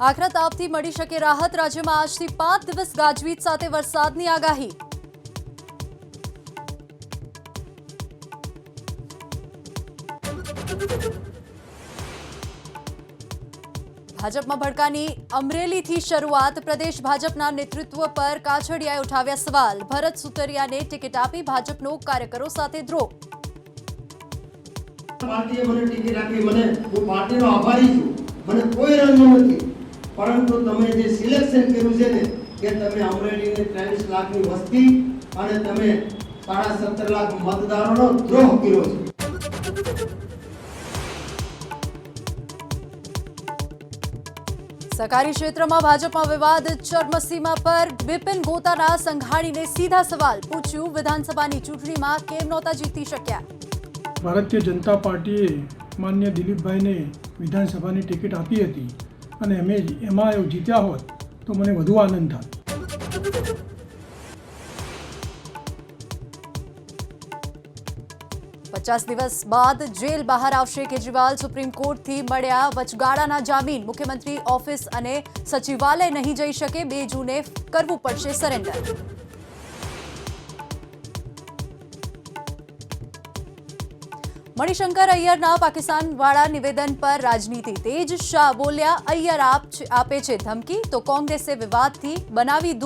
આકરા તાપથી મળી શકે રાહત. રાજ્યમાં આજથી 5 દિવસ ગાજવીજ સાથે વરસાદની આગાહી. ભાજપમાં ભડકાની અમરેલીથી શરૂઆત. પ્રદેશ ભાજપના નેતૃત્વ પર કાછડિયાએ ઉઠાવ્યા સવાલ. ભરત સુતરિયાને ટિકિટ આપી ભાજપનો કાર્યકરો સાથે દ્રોહ. પાર્ટીએ મને ટિકિટ આપી, હું પાર્ટીનો આભારી છું. મને કોઈ રંગ નથી, પરંતુ તમે જે સિલેક્શન કર્યું છે ને કે તમે અમરેલીની 23 લાખની વસ્તી અને તમે 17.5 લાખ મતદારોનો દ્રોહ કર્યો છે. સહકારી ક્ષેત્રમાં ભાજપમાં વિવાદ ચરમસીમા પર. બિપિન ગોતાના સંઘાણીને સીધા સવાલ પૂછ્યું, વિધાનસભાની ચૂંટણીમાં કેમ નહોતા જીતી શક્યા? ભારતીય જનતા પાર્ટીએ માન્ય દિલીપભાઈને વિધાનસભાની ટિકિટ આપી હતી અને એમાં જીત્યા હોત તો મને વધુ આનંદ થાત. પચાસ દિવસ બાદ જેલ બહાર આવશે કેજરીવાલ. સુપ્રીમ કોર્ટથી મળ્યા વચગાળાના જામીન. મુખ્યમંત્રી ઓફિસ અને સચિવાલય નહીં જઈ શકે. 2 જૂને કરવું પડશે સરેન્ડર. મણિશંકર અય્યરના પાકિસ્તાનવાળા નિવેદન પર રાજનીતિ તેજ. શાહ બોલ્યા, અય્યર આપે છે ધમકી તો કોંગ્રેસે વિવાદથી બનાવી